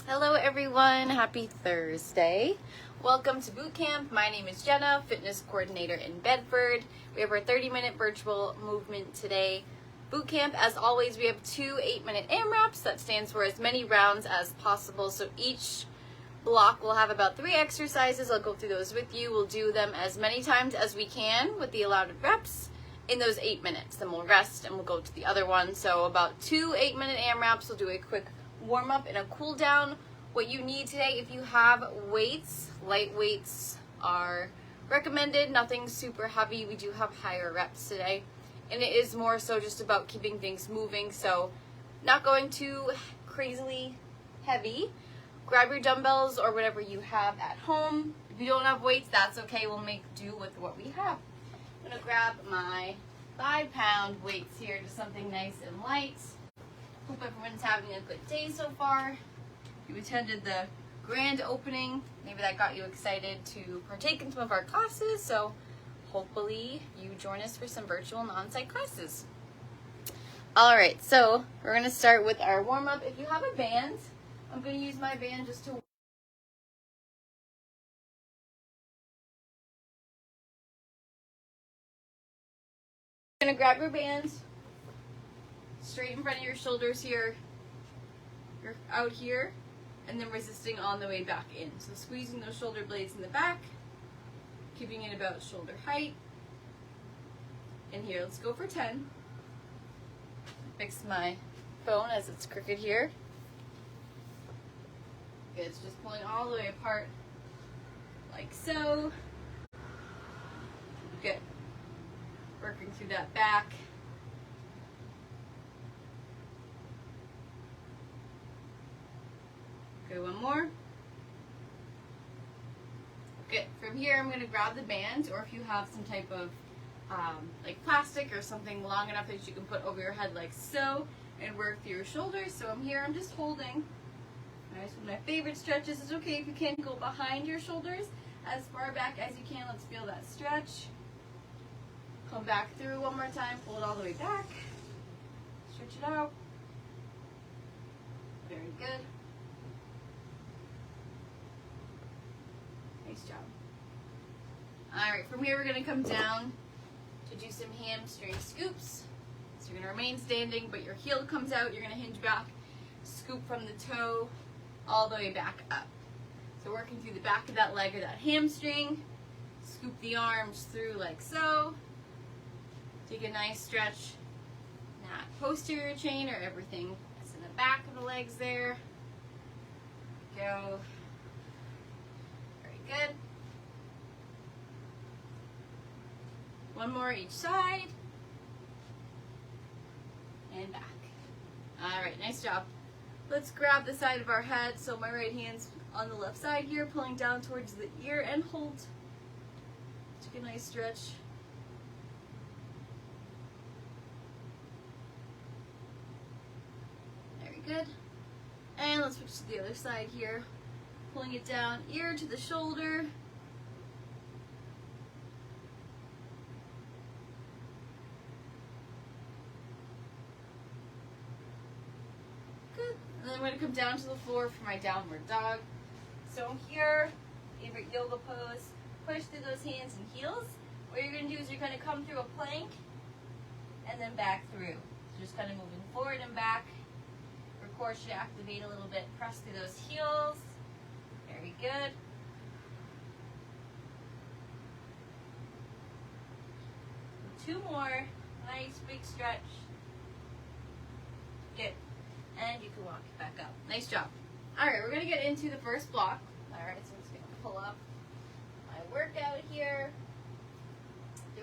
Hello everyone, happy Thursday. Welcome to Bootcamp. My name is Jenna, fitness coordinator in Bedford. We have our 30-minute virtual movement today. Bootcamp, as always, we have 2 8-minute AMRAPS. That stands for as many rounds as possible. So each block will have about 3 exercises. I'll go through those with you. We'll do them as many times as we can with the allowed reps in those 8 minutes. Then we'll rest and we'll go to the other one. So about 2 8-minute AMRAPS. We'll do a quick warm up and a cool down. What you need today, if you have weights, light weights are recommended, nothing super heavy. We do have higher reps today, and it is more so just about keeping things moving, so not going too crazily heavy. Grab your dumbbells or whatever you have at home. If you don't have weights, that's okay. We'll make do with what we have. I'm gonna grab my 5-pound weights here, just something nice and light. Hope everyone's having a good day so far. You attended the grand opening. Maybe that got you excited to partake in some of our classes. So hopefully you join us for some virtual and on-site classes. All right, so we're gonna start with our warm-up. If you have a band, I'm gonna use my band just to You're gonna grab your band straight in front of your shoulders here. You're out here, and then resisting on the way back in. So squeezing those shoulder blades in the back, keeping it about shoulder height. And here, let's go for 10. Fix my phone as it's crooked here. Good, it's just pulling all the way apart, like so. Good. Working through that back. Good, one more. Good. From here, I'm going to grab the band, or if you have some type of like plastic or something long enough that you can put over your head like so, and work through your shoulders. So I'm here, I'm just holding. Nice. One of my favorite stretches. It's okay if you can't go behind your shoulders as far back as you can. Let's feel that stretch. Come back through one more time. Pull it all the way back. Stretch it out. Very good. Nice job. Alright, from here we're going to come down to do some hamstring scoops. So you're going to remain standing, but your heel comes out. You're going to hinge back, scoop from the toe all the way back up. So working through the back of that leg or that hamstring. Scoop the arms through like so. Take a nice stretch in that posterior chain, or everything that's in the back of the legs there. Go. Very good. One more each side. And back. Alright, nice job. Let's grab the side of our head. So my right hand's on the left side here, pulling down towards the ear, and hold. Take a nice stretch. Very good. And let's switch to the other side here. Pulling it down, ear to the shoulder. Good. And then I'm going to come down to the floor for my downward dog. So I'm here, favorite yoga pose. Push through those hands and heels. What you're going to do is you're going to come through a plank and then back through. So just kind of moving forward and back. Your core should activate a little bit. Press through those heels. Very good. Two more. Nice big stretch. Good. And you can walk it back up. Nice job. Alright, we're going to get into the first block. Alright, so I'm just going to pull up my workout here.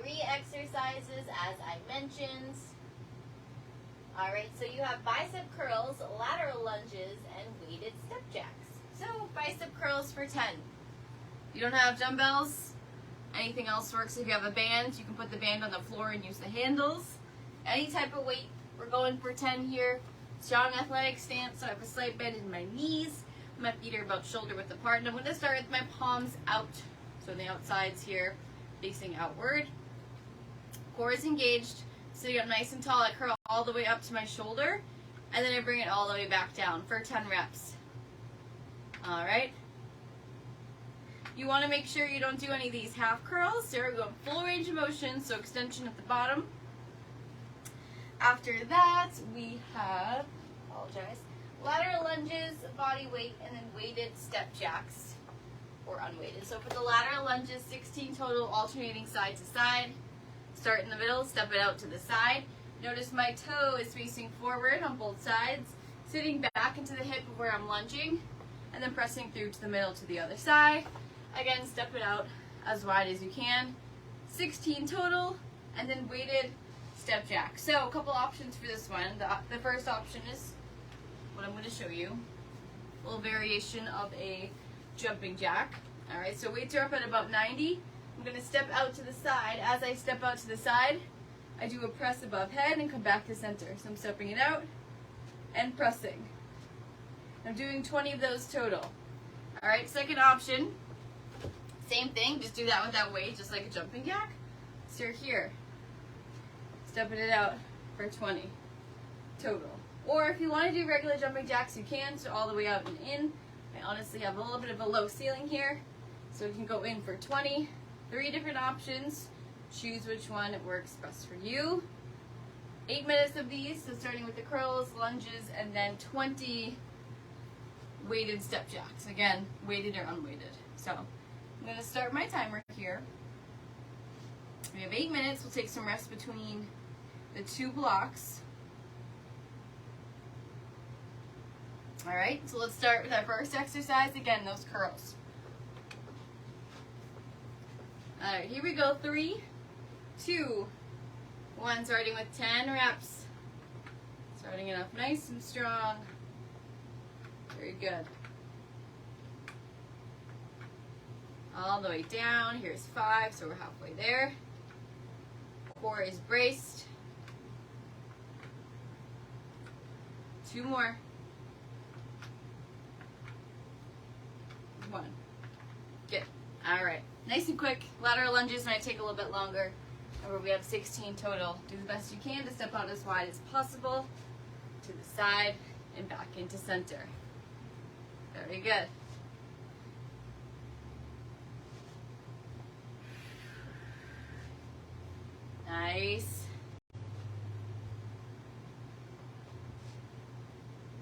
3 exercises as I mentioned. Alright, so you have bicep curls, lateral lunges, and weighted step jacks. So, bicep curls for 10. You don't have dumbbells, anything else works. If you have a band, you can put the band on the floor and use the handles. Any type of weight, we're going for 10 here. Strong athletic stance, so I have a slight bend in my knees. My feet are about shoulder width apart, and I'm going to start with my palms out. So the outsides here, facing outward. Core is engaged. Sitting up nice and tall, I curl all the way up to my shoulder, and then I bring it all the way back down for 10 reps. All right. You want to make sure you don't do any of these half curls. So we're going full range of motion, so extension at the bottom. After that, we have, lateral lunges, body weight, and then weighted step jacks, or unweighted. So for the lateral lunges, 16 total, alternating side to side. Start in the middle, step it out to the side. Notice my toe is facing forward on both sides, sitting back into the hip of where I'm lunging, and then pressing through to the middle to the other side. Again, step it out as wide as you can. 16 total, and then weighted step jack. So a couple options for this one. The first option is what I'm going to show you. A little variation of a jumping jack. Alright, so weights are up at about 90. I'm going to step out to the side. As I step out to the side, I do a press above head and come back to center. So I'm stepping it out and pressing. I'm doing 20 of those total. Alright, second option, same thing, just do that without weight, just like a jumping jack. So you're here, stepping it out for 20 total. Or if you want to do regular jumping jacks, you can, so all the way out and in. I honestly have a little bit of a low ceiling here, so you can go in for 20. 3 different options. Choose which one works best for you. 8 minutes of these, so starting with the curls, lunges, and then 20 weighted step jacks. Again, weighted or unweighted. So I'm going to start my timer here. We have 8 minutes. We'll take some rest between the 2 blocks. All right, so let's start with our first exercise. Again, those curls. All right, here we go. 3, 2, 1. Starting with 10 reps. Starting it off nice and strong. Very good. All the way down. Here's 5, so we're halfway there. Core is braced. 2 more. 1. Good. All right. Nice and quick. Lateral lunges might take a little bit longer. Remember, we have 16 total. Do the best you can to step out as wide as possible to the side and back into center. Very good. Nice.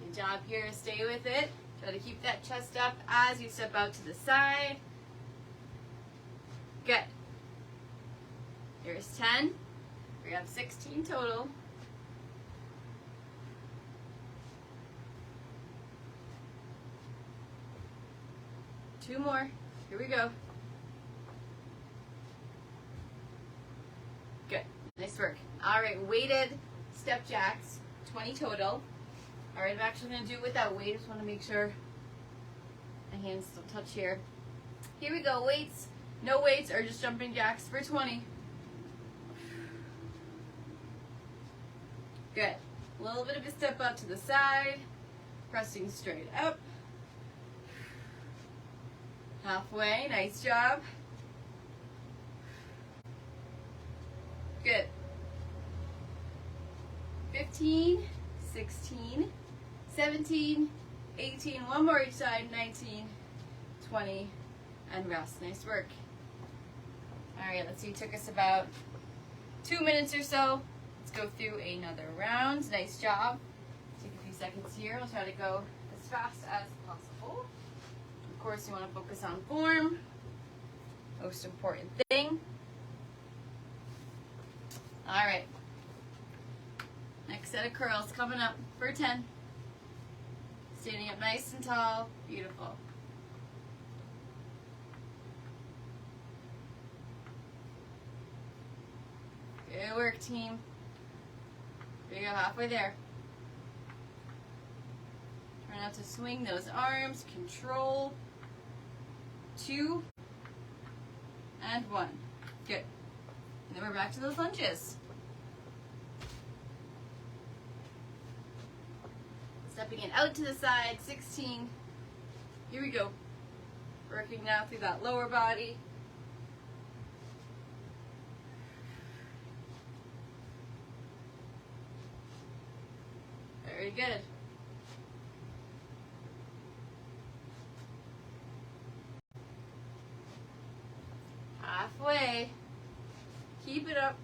Good job here. Stay with it. Try to keep that chest up as you step out to the side. Good. Here's 10. We have 16 total. Two more. Here we go. Good. Nice work. All right, weighted step jacks, 20 total. All right, I'm actually going to do it without weight. Just want to make sure my hands don't touch here. Here we go. Weights. No weights, or just jumping jacks for 20. Good. A little bit of a step up to the side. Pressing straight up. Halfway. Nice job. Good. 15, 16, 17, 18. One more each side. 19, 20, and rest. Nice work. All right, let's see. It took us about 2 minutes or so. Let's go through another round. Nice job. Take a few seconds here. We'll try to go as fast as possible. Of course, you want to focus on form. Most important thing. All right. Next set of curls coming up for 10. Standing up nice and tall. Beautiful. Good work, team. There you go, halfway there. Try not to swing those arms. Control. 2 and 1. Good. And then we're back to those lunges. Stepping it out to the side. 16. Here we go. Working now through that lower body. Very good. Halfway. Keep it up.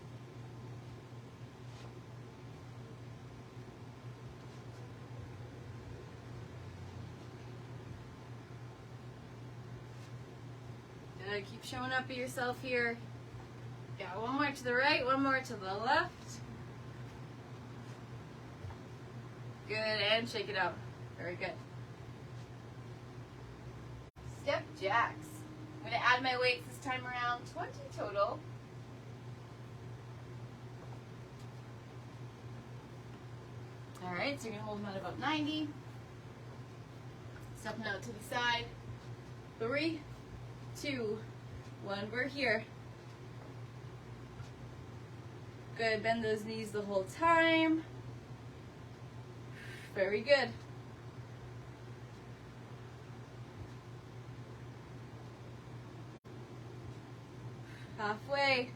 Good. Keep showing up for yourself here. Got one more to the right, one more to the left. Good, and shake it out. Very good. Step jacks. I'm going to add my weights this time around, 20 total. All right, so you're going to hold them at about 90. Stepping out to the side. 3, 2, 1. We're here. Good, bend those knees the whole time. Very good. Halfway.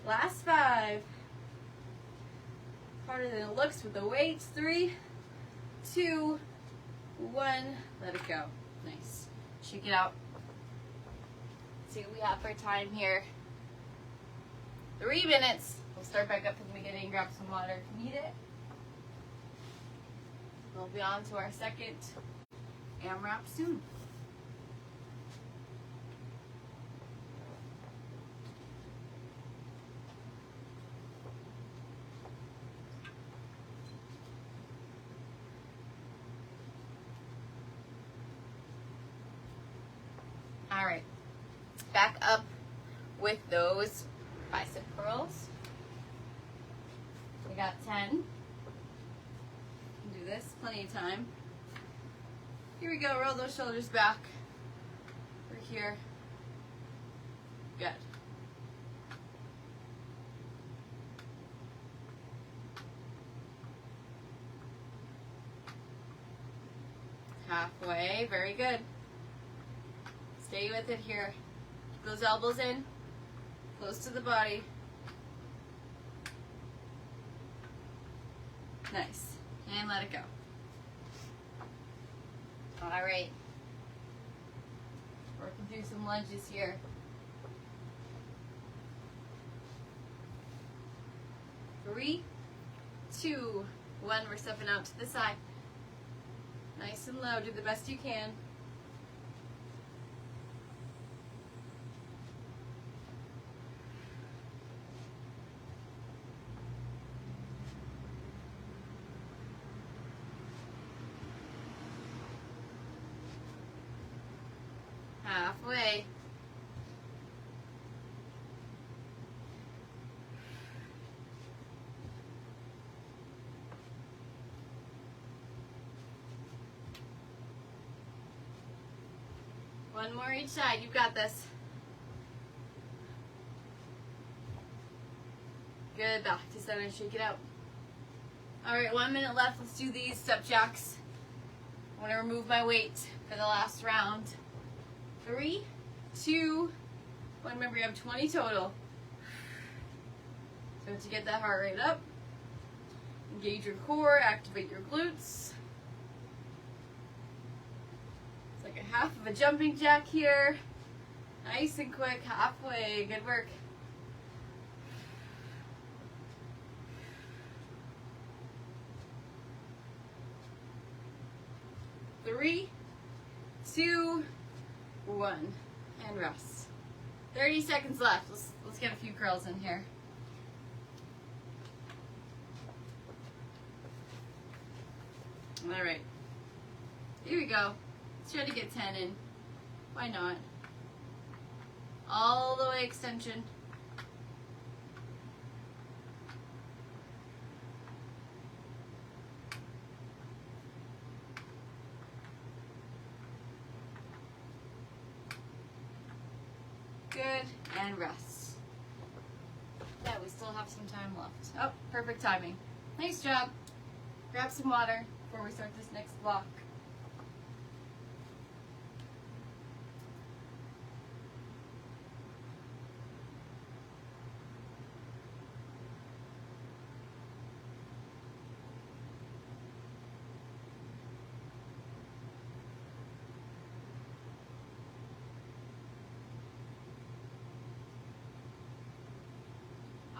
Last 5. Harder than it looks with the weights. 3, 2, 1. Let it go. Nice. Shake it out. See what we have for time here. 3 minutes. We'll start back up in the beginning, grab some water if you need it. We'll be on to our second AMRAPS soon. All right, back up with those bicep curls. We got 10. You can do this, plenty of time. Here we go, roll those shoulders back. We're here. Good. Halfway, very good. Stay with it here. Keep those elbows in, close to the body. Nice. And let it go. All right. Working through some lunges here. 3, 2, 1. We're stepping out to the side. Nice and low. Do the best you can. Halfway. One more each side. You've got this. Good. Back to center. Shake it out. All right, 1 minute left. Let's do these step jacks. I want to remove my weight for the last round. 3, 2, 1. Remember, you have 20 total. So to get that heart rate up, engage your core, activate your glutes. It's like a half of a jumping jack here. Nice and quick, halfway. Good work. Three, 2, 1, and rest. 30 seconds left. Let's get a few curls in here. All right. Here we go. Let's try to get 10 in. Why not? All the way extension. Good, and rest. Yeah, we still have some time left. Oh, perfect timing. Nice job. Grab some water before we start this next block.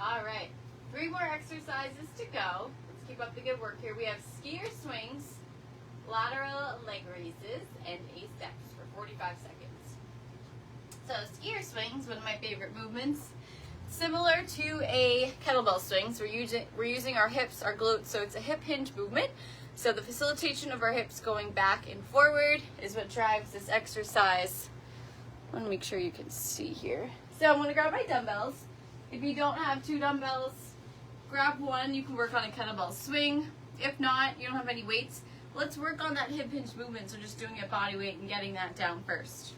All right, 3 more exercises to go. Let's keep up the good work here. We have skier swings, lateral leg raises, and A-steps for 45 seconds. So skier swings, one of my favorite movements. Similar to a kettlebell swing, so we're using our hips, our glutes, so it's a hip hinge movement. So the facilitation of our hips going back and forward is what drives this exercise. I want to make sure you can see here. So I'm going to grab my dumbbells. If you don't have 2 dumbbells, grab one. You can work on a kettlebell swing. If not, you don't have any weights, let's work on that hip hinge movement, so just doing it body weight and getting that down first.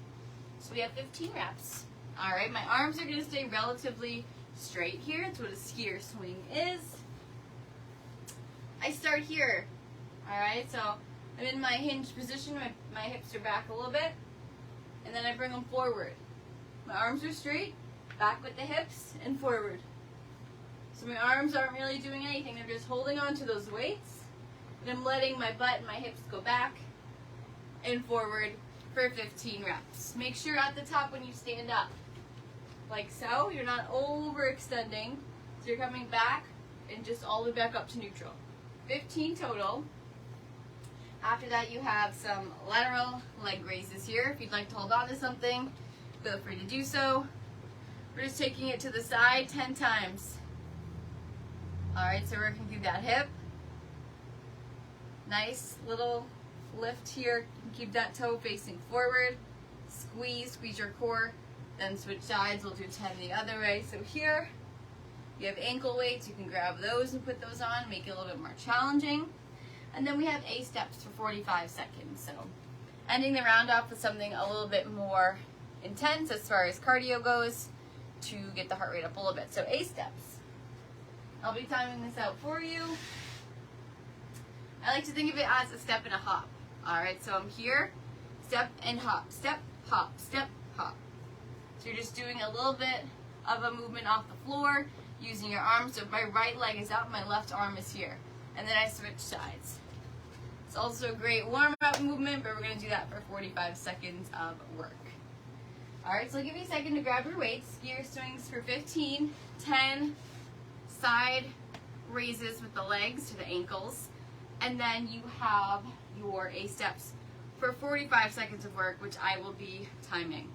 So we have 15 reps. All right, my arms are going to stay relatively straight here. That's what a skier swing is. I start here. All right, so I'm in my hinge position. My hips are back a little bit, and then I bring them forward. My arms are straight, back with the hips, and forward. So my arms aren't really doing anything. They're just holding on to those weights, and I'm letting my butt and my hips go back and forward for 15 reps. Make sure at the top when you stand up, like so, you're not overextending. So you're coming back and just all the way back up to neutral. 15 total. After that, you have some lateral leg raises here. If you'd like to hold on to something, feel free to do so. We're just taking it to the side 10 times. All right, so working through that hip. Nice little lift here. Keep that toe facing forward. Squeeze your core. Then switch sides. We'll do 10 the other way. So here, you have ankle weights. You can grab those and put those on. Make it a little bit more challenging. And then we have A-steps for 45 seconds. So ending the round off with something a little bit more intense as far as cardio goes to get the heart rate up a little bit. So A-steps. I'll be timing this out for you. I like to think of it as a step and a hop. All right, so I'm here, step and hop, step, hop, step, hop. So you're just doing a little bit of a movement off the floor, using your arms. So my right leg is out, my left arm is here. And then I switch sides. It's also a great warm-up movement, but we're going to do that for 45 seconds of work. All right, so I'll give you a second to grab your weights. Skier swings for 15, 10 side raises with the legs to the ankles. And then you have your A-steps for 45 seconds of work, which I will be timing.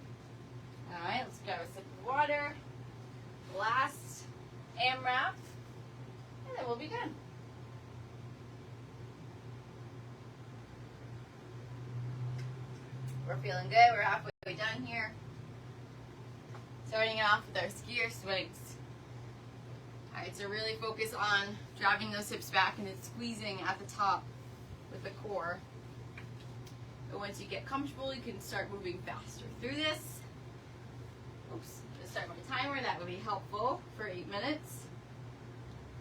All right, let's grab a sip of water. Last AMRAPS, and then we'll be done. We're feeling good. We're halfway done here. Starting it off with our skier swings. All right, so really focus on driving those hips back and then squeezing at the top with the core. But once you get comfortable, you can start moving faster through this. Oops, just start my timer. That would be helpful for 8 minutes.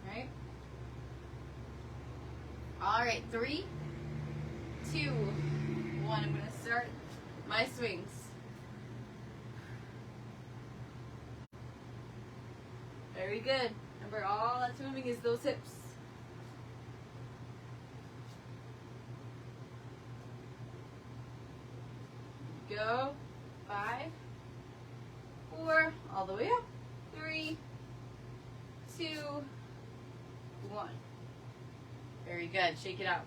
All right. All right, 3, 2, 1. I'm going to start my swings. Very good. Remember, all that's moving is those hips. Go. 5, 4, all the way up. 3, 2, 1. Very good. Shake it out.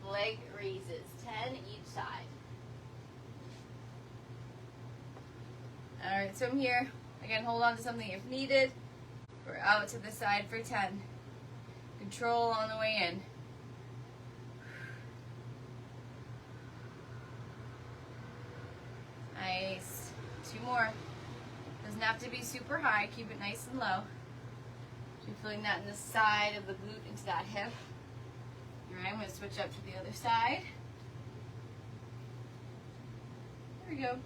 Leg raises, 10 each side. All right, so I'm here. Again, hold on to something if needed. We're out to the side for 10. Control on the way in. Nice. 2 more. Doesn't have to be super high. Keep it nice and low. You're feeling that in the side of the glute into that hip. All right, I'm going to switch up to the other side. There we go.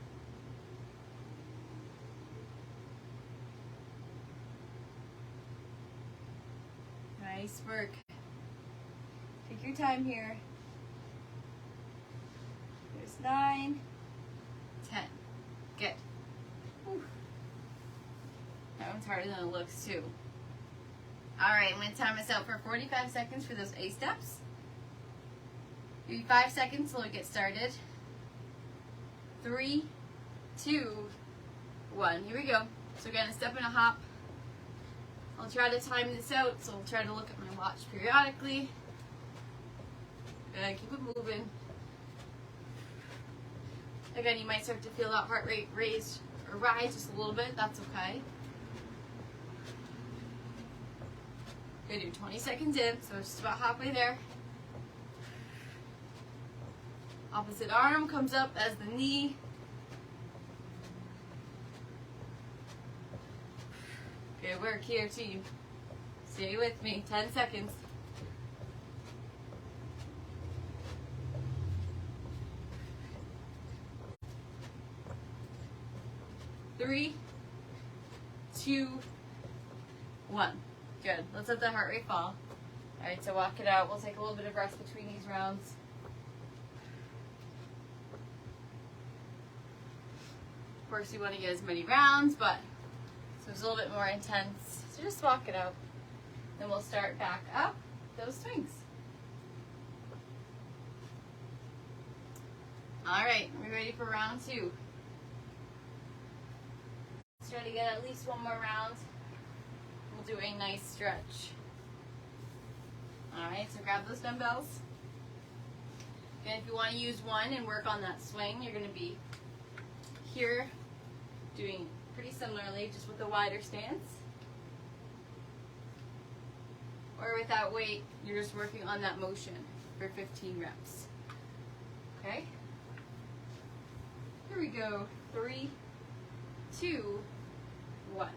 Nice work. Take your time here. There's 9, 10. Good. Whew. That one's harder than it looks too. All right, I'm going to time this out for 45 seconds for those A-steps. Give you 5 seconds till we get started. 3, 2, 1. Here we go. So again, a step and a hop, I'll try to time this out, so I'll try to look at my watch periodically. Good, keep it moving. Again, you might start to feel that heart rate raise or rise just a little bit. That's okay. Good, you're 20 seconds in, so it's just about halfway there. Opposite arm comes up as the knee. Good work here, team. Stay with me, 10 seconds. Three, 2, 1. Good. Let's let the heart rate fall. All right, so walk it out. We'll take a little bit of rest between these rounds. Of course, you want to get as many rounds, but so it's a little bit more intense. So just walk it out. Then we'll start back up those swings. All right, we're ready for round 2. Let's try to get at least one more round. We'll do a nice stretch. All right, so grab those dumbbells. And if you want to use one and work on that swing, you're going to be here doing pretty similarly, just with a wider stance. Or without weight, you're just working on that motion for 15 reps. Okay? Here we go. 3, 2, 1.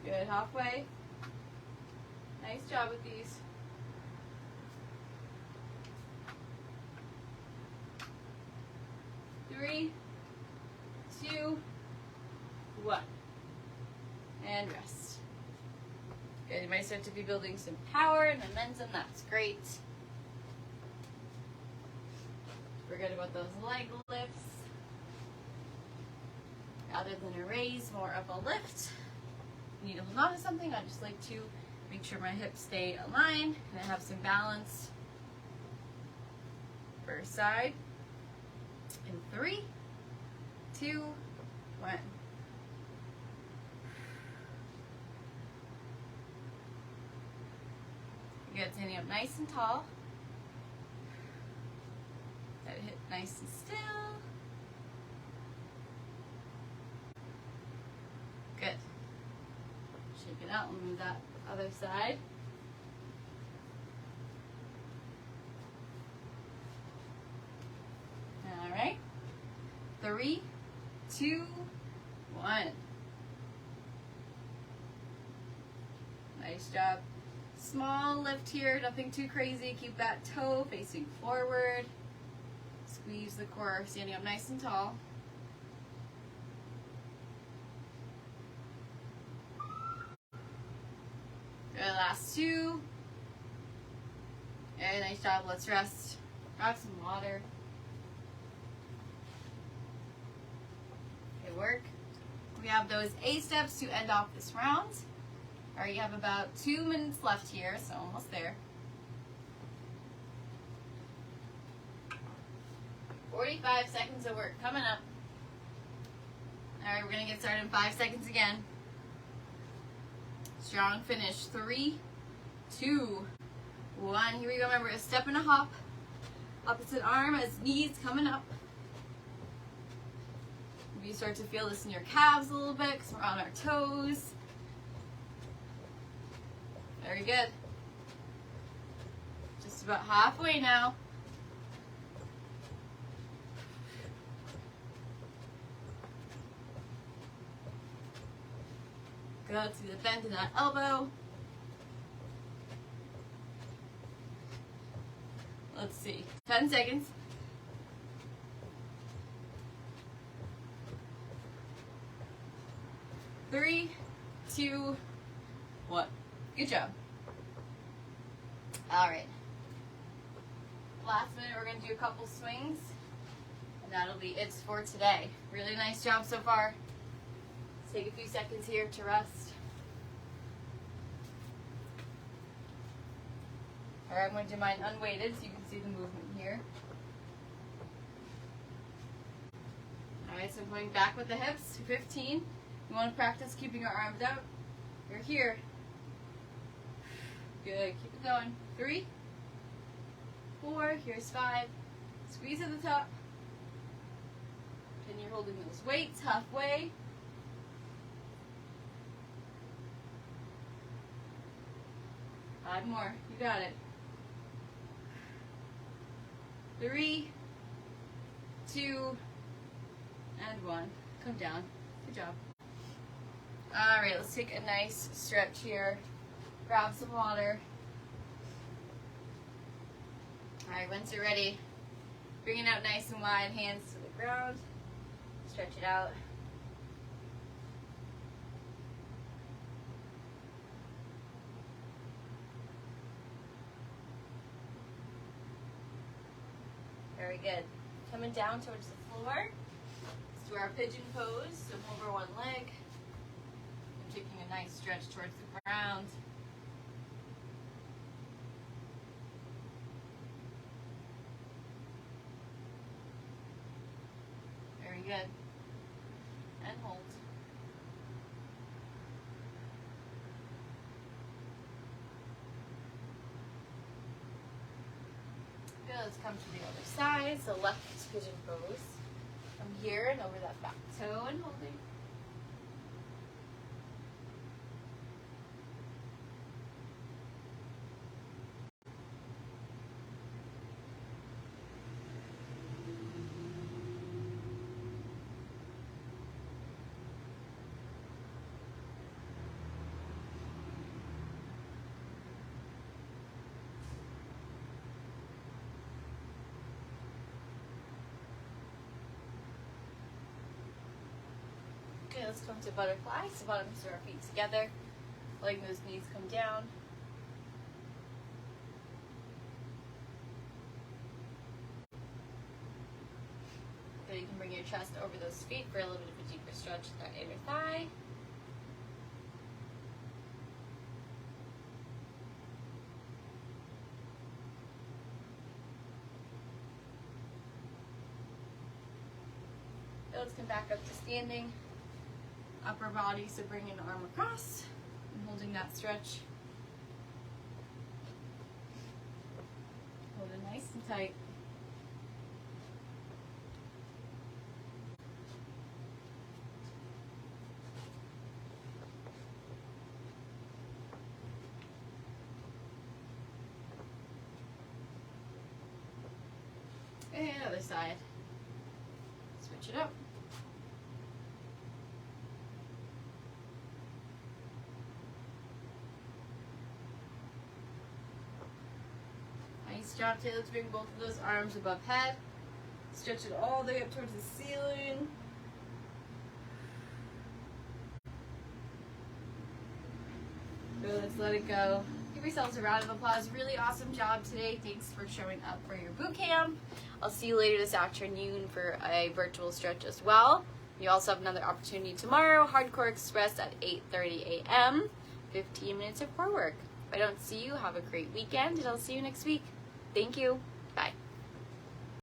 Good, halfway. Nice job with these. Three, 2, 1. And rest. Good, you might start to be building some power and momentum. That's great. Forget about those leg lifts. Rather than a raise, more of a lift. If you need to hold on to something, I just like to make sure my hips stay aligned and I have some balance. First side. In 3, 2, 1. Good, standing up nice and tall. That hip nice and still. Good. Shake it out. We'll move that other side. All right. 3, 2, 1. Nice job. Small lift here, nothing too crazy. Keep that toe facing forward. Squeeze the core, standing up nice and tall. Good, last 2. Okay, nice job. Let's rest. Grab some water. Good work. We have those A steps to end off this round. All right, you have about 2 minutes left here, so almost there. 45 seconds of work coming up. All right, we're gonna get started in 5 seconds again. Strong finish. 3, 2, 1. Here we go. Remember, a step and a hop. Opposite arm as knees coming up. Maybe you start to feel this in your calves a little bit because we're on our toes. Very good. Just about halfway now. Go to the bend in that elbow. Let's see. 10 seconds. 3, 2, 1. Good job. All right. Last minute, we're going to do a couple swings, and that'll be it for today. Really nice job so far. Let's take a few seconds here to rest. Alright, I'm going to do mine unweighted so you can see the movement here. Alright, so I'm going back with the hips, 15. You want to practice keeping your arms out. You're here. Good, keep it going. 3, 4, here's 5. Squeeze at the top. And you're holding those weights halfway. 5 more, you got it. 3, 2, and 1. Come down. Good job. Alright, let's take a nice stretch here. Grab some water. Alright, once you're ready, bring it out nice and wide, hands to the ground. Stretch it out. Very good. Coming down towards the floor. Let's do our pigeon pose. So over one leg. I'm taking a nice stretch towards the ground. Very good. And hold. Good, let's come to the other side. So left pigeon pose. From here and over that back toe and holding. Okay, let's come to butterfly. So bottoms of our feet together. Letting those knees come down. So you can bring your chest over those feet for a little bit of a deeper stretch in that inner thigh. Let's come back up to standing. Upper body, so bring an arm across and holding that stretch. Hold it nice and tight. And other side. Switch it up. Nice job, Taylor. Let's bring both of those arms above head. Stretch it all the way up towards the ceiling. Good, let's let it go. Give yourselves a round of applause. Really awesome job today. Thanks for showing up for your boot camp. I'll see you later this afternoon for a virtual stretch as well. You also have another opportunity tomorrow, Hardcore Express at 8:30 a.m. 15 minutes of core work. If I don't see you, have a great weekend, and I'll see you next week. Thank you.